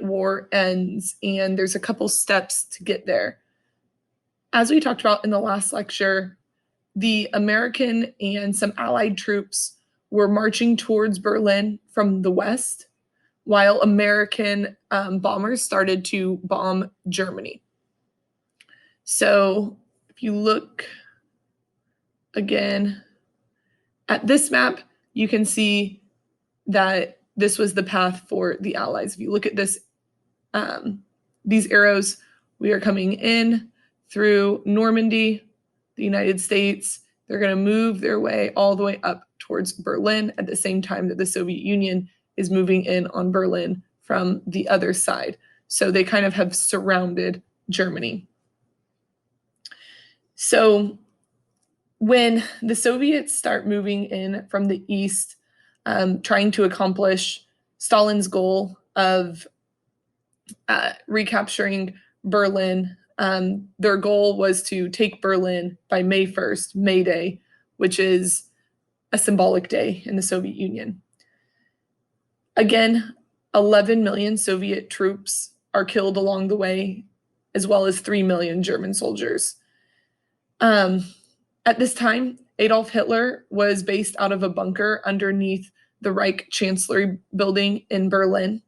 war ends, and there's a couple steps to get there. As we talked about in the last lecture, the American and some Allied troops were marching towards Berlin from the west, while American bombers started to bomb Germany. So if you look again at this map, you can see that this was the path for the Allies. If you look at this, these arrows, we are coming in through Normandy, the United States. They're going to move their way all the way up towards Berlin at the same time that the Soviet Union is moving in on Berlin from the other side. So they kind of have surrounded Germany. So when the Soviets start moving in from the east, trying to accomplish Stalin's goal of recapturing Berlin, their goal was to take Berlin by May 1st, May Day, which is a symbolic day in the Soviet Union. Again, 11 million Soviet troops are killed along the way, as well as 3 million German soldiers. At this time, Adolf Hitler was based out of a bunker underneath the Reich Chancellery building in Berlin.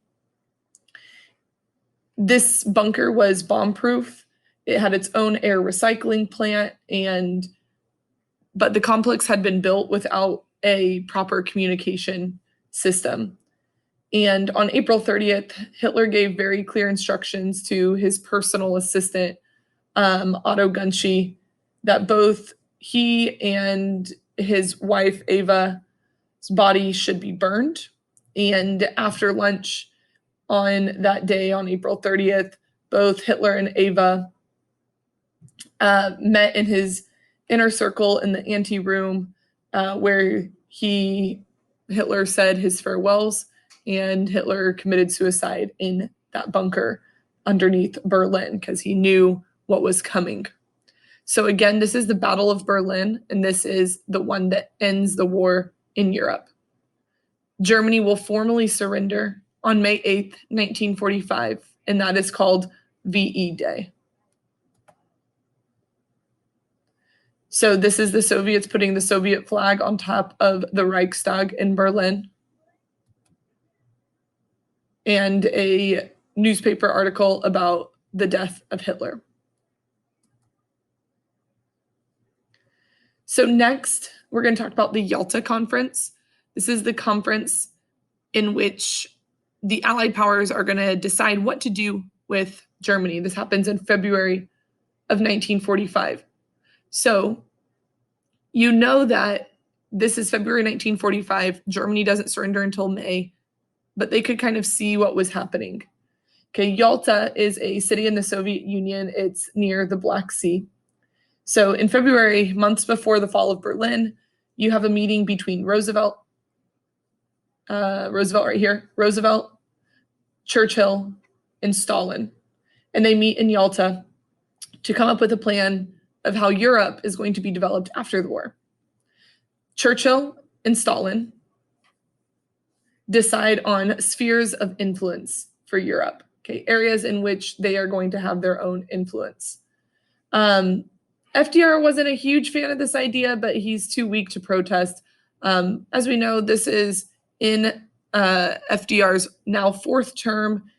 This bunker was bomb-proof. It had its own air recycling plant, but the complex had been built without a proper communication system. And on April 30th, Hitler gave very clear instructions to his personal assistant, Otto Gunschy, that both he and his wife, Eva's body should be burned. And after lunch on that day, on April 30th, both Hitler and Eva met in his inner circle in the anteroom where Hitler said his farewells, and Hitler committed suicide in that bunker underneath Berlin because he knew what was coming. So again, this is the Battle of Berlin, and this is the one that ends the war in Europe. Germany will formally surrender on May 8th, 1945, and that is called VE Day. So this is the Soviets putting the Soviet flag on top of the Reichstag in Berlin. And a newspaper article about the death of Hitler. So next, we're going to talk about the Yalta Conference. This is the conference in which the Allied powers are going to decide what to do with Germany. This happens in February of 1945. So you know that this is February 1945. Germany doesn't surrender until May, but they could kind of see what was happening. Okay, Yalta is a city in the Soviet Union. It's near the Black Sea. So in February, months before the fall of Berlin, you have a meeting between Roosevelt right here, Roosevelt, Churchill, and Stalin. And they meet in Yalta to come up with a plan of how Europe is going to be developed after the war. Churchill and Stalin decide on spheres of influence for Europe, okay, areas in which they are going to have their own influence. FDR wasn't a huge fan of this idea, but he's too weak to protest. As we know, this is in FDR's now 4th term.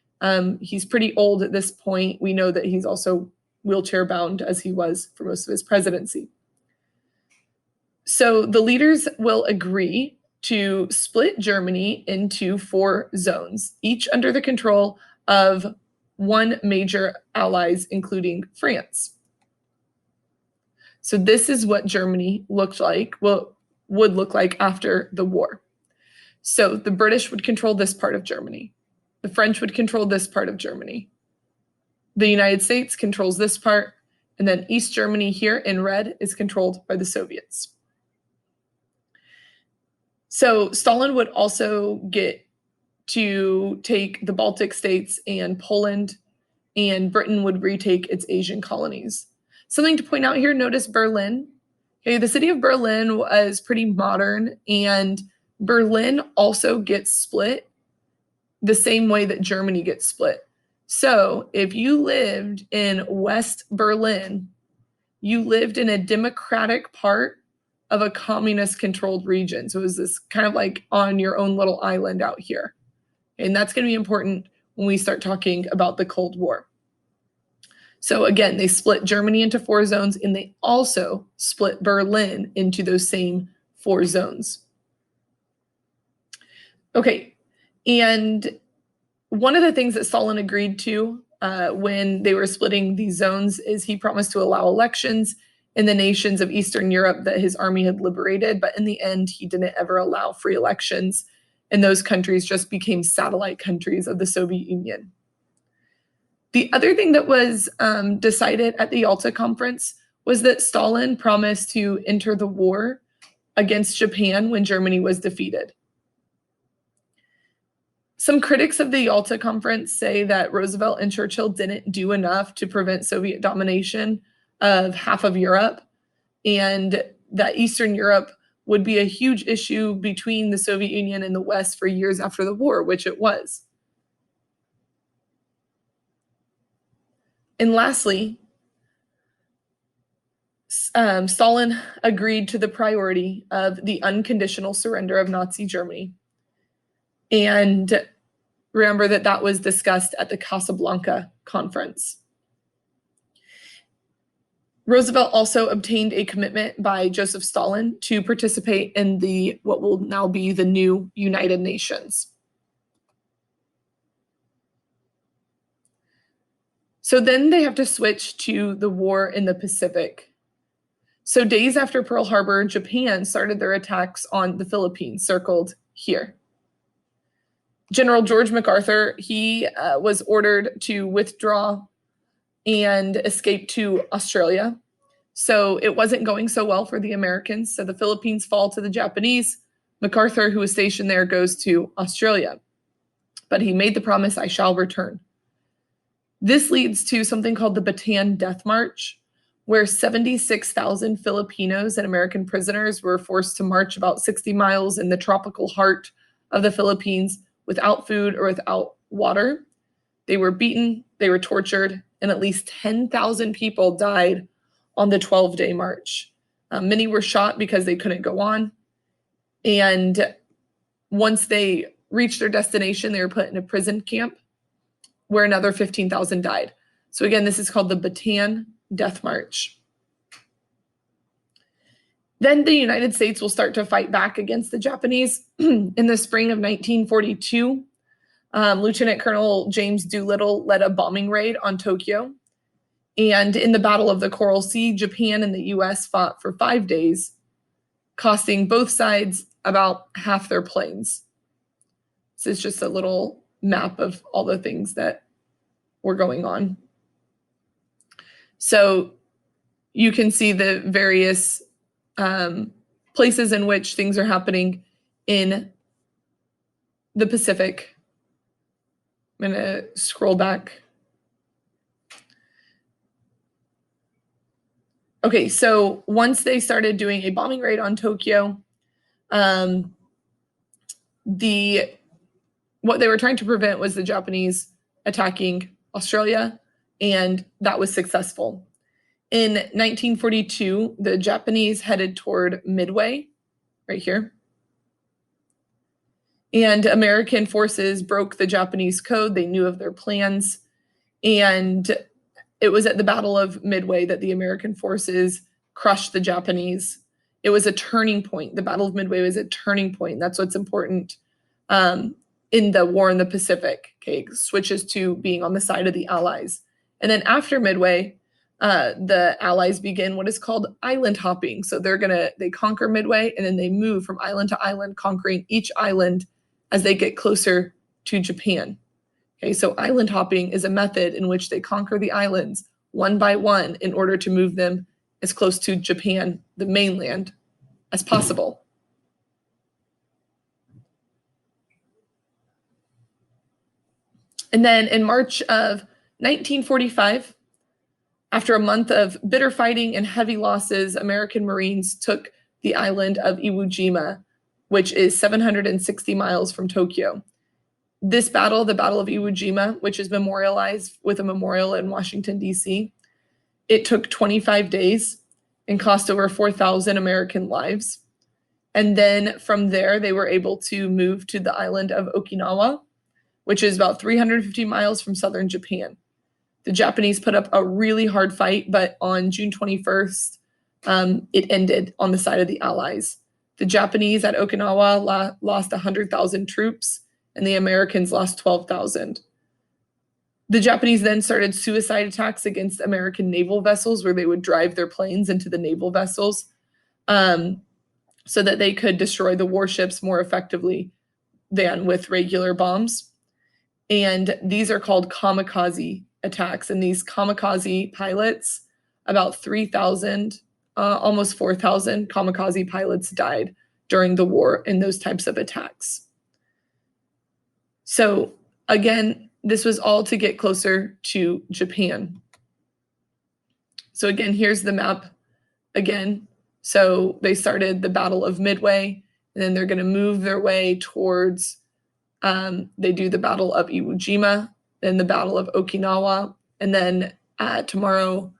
He's pretty old at this point. We know that he's also wheelchair bound, as he was for most of his presidency. So the leaders will agree to split Germany into 4 zones, each under the control of one major allies, including France. So this is what Germany looked like, would look like after the war. So the British would control this part of Germany. The French would control this part of Germany. The United States controls this part, and then East Germany here in red is controlled by the Soviets. So Stalin would also get to take the Baltic states and Poland, and Britain would retake its Asian colonies. Something to point out here, notice Berlin. Okay, the city of Berlin was pretty modern, and Berlin also gets split the same way that Germany gets split. So if you lived in West Berlin, you lived in a democratic part of a communist-controlled region. So it was this kind of like on your own little island out here. And that's going to be important when we start talking about the Cold War. So again, they split Germany into 4 zones, and they also split Berlin into those same 4 zones. Okay, and one of the things that Stalin agreed to when they were splitting these zones is he promised to allow elections in the nations of Eastern Europe that his army had liberated, but in the end, he didn't ever allow free elections, and those countries just became satellite countries of the Soviet Union. The other thing that was decided at the Yalta Conference was that Stalin promised to enter the war against Japan when Germany was defeated. Some critics of the Yalta Conference say that Roosevelt and Churchill didn't do enough to prevent Soviet domination of half of Europe, and that Eastern Europe would be a huge issue between the Soviet Union and the West for years after the war, which it was. And lastly, Stalin agreed to the priority of the unconditional surrender of Nazi Germany. And remember that that was discussed at the Casablanca Conference. Roosevelt also obtained a commitment by Joseph Stalin to participate in the what will now be the new United Nations. So then they have to switch to the war in the Pacific. So days after Pearl Harbor, Japan started their attacks on the Philippines, circled here. General George MacArthur, he was ordered to withdraw and escape to Australia. So it wasn't going so well for the Americans. So the Philippines fall to the Japanese. MacArthur, who was stationed there, goes to Australia. But he made the promise, I shall return. This leads to something called the Bataan Death March, where 76,000 Filipinos and American prisoners were forced to march about 60 miles in the tropical heart of the Philippines without food or without water. They were beaten, they were tortured, and at least 10,000 people died on the 12-day march. Many were shot because they couldn't go on. And once they reached their destination, they were put in a prison camp where another 15,000 died. So again, this is called the Bataan Death March. Then the United States will start to fight back against the Japanese. In the spring of 1942, Lieutenant Colonel James Doolittle led a bombing raid on Tokyo. And in the Battle of the Coral Sea, Japan and the US fought for 5 days, costing both sides about half their planes. This is just a little map of all the things that were going on. So you can see the various places in which things are happening in the Pacific. I'm going to scroll back. Okay, so once they started doing a bombing raid on Tokyo, what they were trying to prevent was the Japanese attacking Australia, and that was successful. In 1942, the Japanese headed toward Midway, right here. And American forces broke the Japanese code. They knew of their plans. And it was at the Battle of Midway that the American forces crushed the Japanese. It was a turning point. The Battle of Midway was a turning point. That's what's important in the war in the Pacific. Okay, it switches to being on the side of the Allies. And then after Midway, the Allies begin what is called island hopping. So they conquer Midway, and then they move from island to island, conquering each island as they get closer to Japan. Okay, so island hopping is a method in which they conquer the islands one by one in order to move them as close to Japan, the mainland, as possible. And then in March of 1945, after a month of bitter fighting and heavy losses, American Marines took the island of Iwo Jima, which is 760 miles from Tokyo. This battle, the Battle of Iwo Jima, which is memorialized with a memorial in Washington, D.C., it took 25 days and cost over 4,000 American lives. And then from there, they were able to move to the island of Okinawa, which is about 350 miles from southern Japan. The Japanese put up a really hard fight, but on June 21st, it ended on the side of the Allies. The Japanese at Okinawa lost 100,000 troops, and the Americans lost 12,000. The Japanese then started suicide attacks against American naval vessels, where they would drive their planes into the naval vessels so that they could destroy the warships more effectively than with regular bombs. And these are called kamikaze attacks. And these kamikaze pilots, about 3,000, almost 4,000 kamikaze pilots died during the war in those types of attacks. So again, this was all to get closer to Japan. So again, here's the map again. So they started the Battle of Midway, and then they're going to move their way towards, they do the Battle of Iwo Jima, then the Battle of Okinawa, and then tomorrow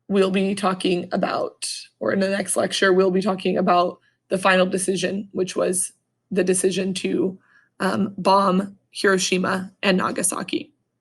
we'll be talking about, or in the next lecture, we'll be talking about the final decision, which was the decision to bomb Hiroshima and Nagasaki.